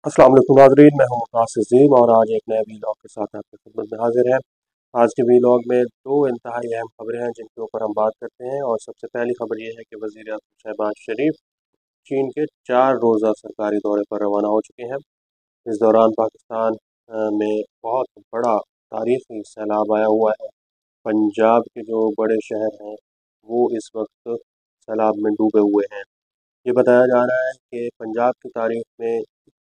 अस्सलाम वालेकुम नाज़रीन, मैं हूं वकास अज़ीम और आज एक नए वीलॉग के साथ आपकी खिदमत में हाजिर है। आज के वीलॉग में दो इंतहाई अहम खबरें हैं जिनके ऊपर हम बात करते हैं। और सबसे पहली खबर ये है कि वज़ीर आज़म शहबाज शरीफ चीन के 4 रोज़ा सरकारी दौरे पर रवाना हो चुके हैं। इस दौरान पाकिस्तान में बहुत बड़ा तारीखी सैलाब आया हुआ है। पंजाब के जो बड़े शहर हैं वो इस वक्त सैलाब में डूबे हुए हैं। ये बताया जा रहा है कि पंजाब की तारीख में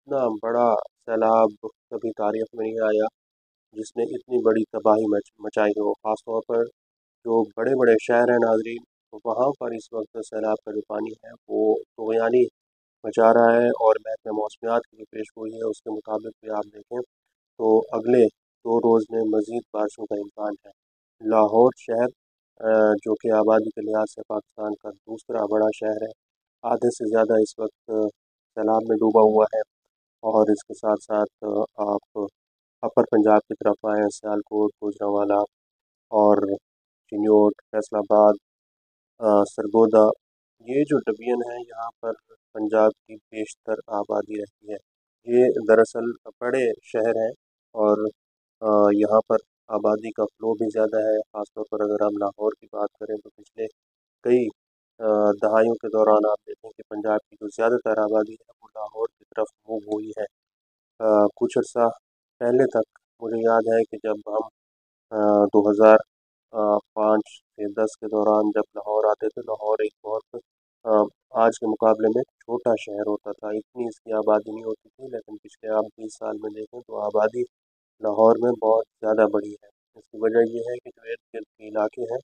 इतना बड़ा सैलाब कभी तारीख में नहीं आया जिसने इतनी बड़ी तबाही मचाई हो। ख़ासतौर पर जो बड़े बड़े शहर हैं नाजरीन, तो वहाँ पर इस वक्त सैलाब का जो पानी है वो तुग़यानी मचा रहा है। और महकमे मौसमियात की जो पेशगोई है उसके मुताबिक भी आप देखें तो अगले 2 रोज़ में मज़ीद बारिशों का इम्कान है। लाहौर शहर जो कि आबादी के लिहाज से पाकिस्तान का दूसरा बड़ा शहर है, आधे से ज़्यादा इस वक्त सैलाब में डूबा हुआ है। और इसके साथ साथ आप अपर पंजाब की तरफ आएँ, सियालकोट, गुजरांवाला और चिन्योट, फैसलाबाद, सरगोदा, ये जो डिवीज़न है यहाँ पर पंजाब की बेशतर आबादी रहती है। ये दरअसल बड़े शहर हैं और यहाँ पर आबादी का फ़्लो भी ज़्यादा है। ख़ासतौर पर अगर हम लाहौर की बात करें तो पिछले कई दहाइयों के दौरान आप देखें कि पंजाब की जो ज़्यादातर आबादी है वो लाहौर की तरफ मूव हुई है। कुछ अर्सा पहले तक मुझे याद है कि जब हम 2005 से 10 के दौरान जब लाहौर आते थे, लाहौर एक बहुत आज के मुकाबले में छोटा शहर होता था, इतनी इसकी आबादी नहीं होती थी। लेकिन पिछले आप 20 साल में देखें तो आबादी लाहौर में बहुत ज़्यादा बढ़ी है। इसकी वजह ये है कि जो इर्द गिर्द के इलाके हैं,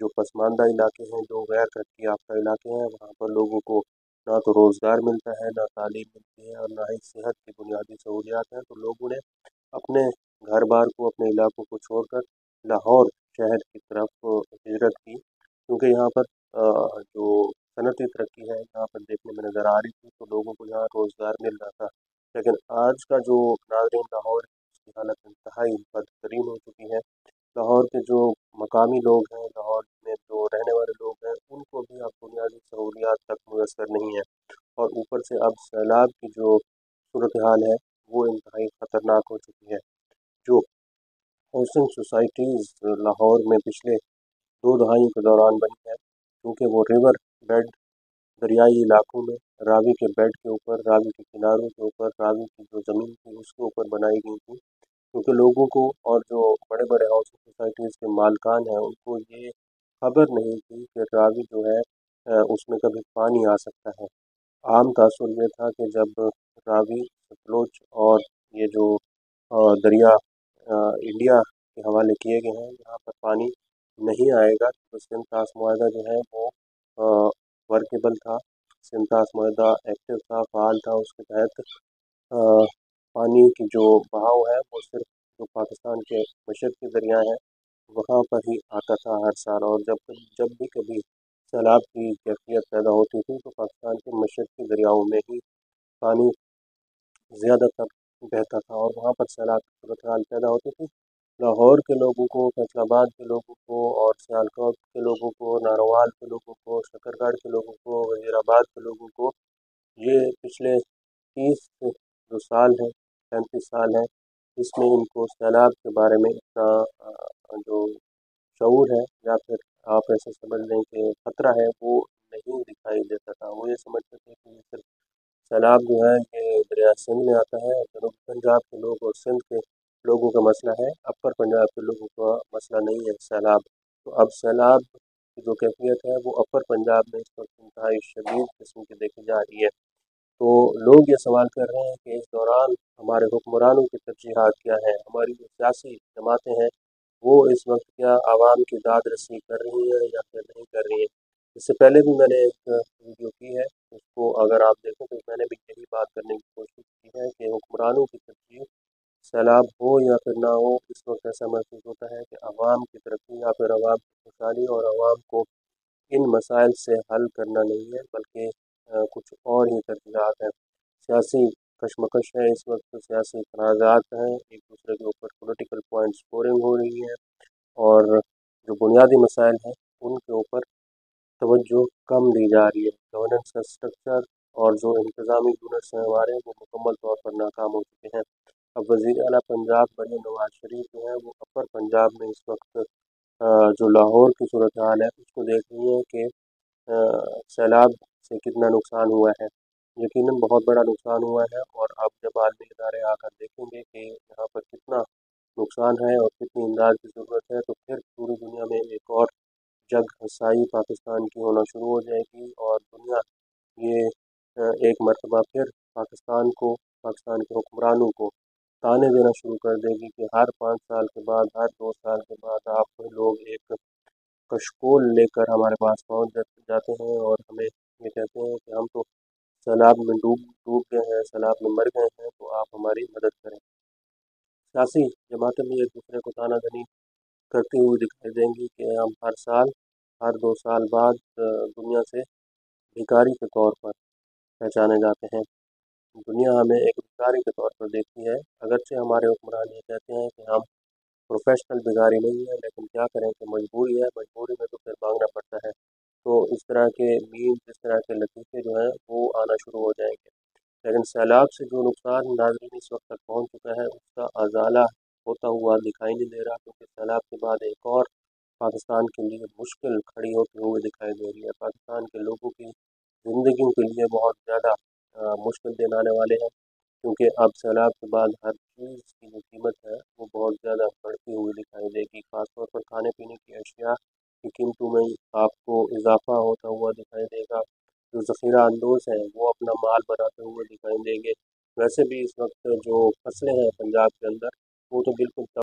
जो पसमानदा इलाके हैं, जो गैर तरक्की याफ्ता इलाके हैं, वहाँ पर लोगों को ना तो रोज़गार मिलता है, ना तालीम मिलती है और ना ही सेहत की बुनियादी सहूलियात हैं। तो लोगों ने अपने घर बार को, अपने इलाकों को छोड़कर लाहौर शहर की तरफ हिजरत की, क्योंकि यहाँ पर जो सनती तरक्की है यहाँ पर देखने में नज़र आ रही थी, तो लोगों को यहाँ रोज़गार मिल रहा था। लेकिन आज का जो नाज़रीन लाहौर की हालत इंतहाई बदतरीन हो चुकी है। लाहौर के जो मकामी लोग हैं, लाहौर में जो रहने वाले लोग हैं, उनको भी अब बुनियादी सहूलियात तक मुयसर नहीं है। और ऊपर से अब सैलाब की जो सूरत हाल है वो इंतहाई ख़तरनाक हो चुकी है। जो हाउसिंग सोसाइटीज़ लाहौर में पिछले 2 दहाइयों के दौरान बनी है, क्योंकि वो रिवर बेड दरियाई इलाकों में रावी के बेड के ऊपर, रावी के किनारों के ऊपर, रावी की जो ज़मीन थी उसके ऊपर बनाई गई थी। क्योंकि लोगों को और जो बड़े बड़े हाउसिंग सोसाइटीज़ के मालकान हैं उनको ये खबर नहीं थी कि रावी जो है उसमें कभी पानी आ सकता है। आम तासुर ये था कि जब रावी, सतलुज और ये जो दरिया इंडिया के हवाले किए गए हैं, यहाँ पर पानी नहीं आएगा, तो सिंध-तास मुआहदा जो है वो वर्केबल था। सिंध-तास मुआहदा एक्टिव था, फ़ाल था। उसके तहत अ, पानी की जो बहाव है वो सिर्फ जो पाकिस्तान के मशरक़ी दरिया हैं वहाँ पर ही आता था हर साल। और जब भी कभी सैलाब की कैफियत पैदा होती थी तो पाकिस्तान के मशरक़ी दरियाओं में ही पानी ज़्यादातर बहता था और वहाँ पर सैलाब की सूरत हाल पैदा होती थी। लाहौर के लोगों को, फैसलाबाद के लोगों को और सियालकोट के लोगों को, नारोवाल के लोगों को, शकरगढ़ के लोगों को, वज़ीराबाद के लोगों को ये पिछले 30 जो साल हैं, 35 साल हैं, इसमें इनको सैलाब के बारे में इतना जो शऊर है या फिर आप ऐसे समझ लें कि खतरा है वो नहीं दिखाई देता था। वो ये समझते थे कि ये सिर्फ सैलाब जो है ये दरिया सिंध में आता है और जनूबी पंजाब के लोग और सिंध के लोगों का मसला है, अपर पंजाब के लोगों का मसला नहीं है सैलाब। तो अब सैलाब की जो कैफियत है वो अपर पंजाब में इस वक्त इंतहाई शदीद किस्म की देखी जा रही है। तो लोग ये सवाल कर रहे हैं कि इस दौरान हमारे हुक्मरानों की तरजीहात क्या है, हमारी जो सियासी जमातें हैं वो इस वक्त क्या आवाम की दाद रसी कर रही हैं या फिर नहीं कर रही हैं। इससे पहले भी मैंने एक वीडियो की है, उसको अगर आप देखें तो मैंने भी यही बात करने की कोशिश की है कि हुक्मरानों की तरजीह सैलाब हो या फिर ना हो, इस वक्त ऐसा महसूस होता है कि आवाम की तरक्की या फिर आवाम की खुशहाली और आवाम को इन मसाइल से हल करना नहीं है, बल्कि कुछ और ही तरजीहात हैं। सियासी कशमकश है इस वक्त, सियासी तनाज़ात हैं, एक दूसरे के ऊपर पॉलिटिकल पॉइंट स्कोरिंग हो रही है और जो बुनियादी मसाइल हैं उनके ऊपर तवज्जो कम दी जा रही है। गवर्नेंस का स्ट्रक्चर और जो इंतज़ामी यूनिट्स हैं हमारे वो मुकम्मल तौर पर नाकाम हो चुके हैं। अब वज़ीर आला पंजाब बने नवाज शरीफ जो हैं वो अपर पंजाब में इस वक्त जो लाहौर की सूरत हाल है उसको देख रही है कि सैलाब से कितना नुकसान हुआ है। यकीनन बहुत बड़ा नुकसान हुआ है और अब जब आलमी इदारे आकर देखेंगे कि यहाँ पर कितना नुकसान है और कितनी इमदाद की ज़रूरत है, तो फिर पूरी दुनिया में एक और जग हसाई पाकिस्तान की होना शुरू हो जाएगी और दुनिया ये एक मरतबा फिर पाकिस्तान के हुक्मरानों को ताने देना शुरू कर देगी कि हर 5 साल के बाद, हर 2 साल के बाद आप लोग एक कशकोल लेकर हमारे पास पहुंच जाते हैं और हमें ये कहते हैं कि हम तो सैलाब में डूब डूब गए हैं, सैलाब में मर गए हैं, तो आप हमारी मदद करें। सियासी जमातें भी एक दूसरे को तानाजनी करती हुई दिखाई देंगी कि हम हर साल, हर 2 साल बाद दुनिया से भिखारी के तौर पर पहचाने जाते हैं। दुनिया हमें एक भिखारी के तौर पर देखती है। अगरचे हमारे हुक्मरान ये कहते हैं कि हम प्रोफेशनल भिखारी नहीं है, लेकिन क्या करें कि मजबूरी है, मजबूरी में तो फिर मांगना पड़ता है। तो इस तरह के मीम्स, इस तरह के लतीफ़े जो हैं वो आना शुरू हो जाएंगे। लेकिन सैलाब से जो नुकसान नाज़रीन इस वक्त तक पहुँच चुका है उसका अज़ाला होता हुआ दिखाई नहीं दे रहा, क्योंकि सैलाब के बाद एक और पाकिस्तान के लिए मुश्किल खड़ी होती हुई दिखाई दे रही है। पाकिस्तान के लोगों की ज़िंदगियों के लिए बहुत ज़्यादा मुश्किल दिन आने वाले हैं, क्योंकि अब सैलाब के बाद हर चीज़ की जो कीमत है वो बहुत ज़्यादा बढ़ती हुई दिखाई देगी। ख़ासतौर पर खाने पीने की अशिया की कीमतों में आपको इजाफा होता हुआ दिखाई देगा। जो ज़ख़ीरा अंदोज़ हैं वो अपना माल बनाते हुए दिखाई देंगे। वैसे भी इस वक्त जो फसलें हैं पंजाब के अंदर वो तो बिल्कुल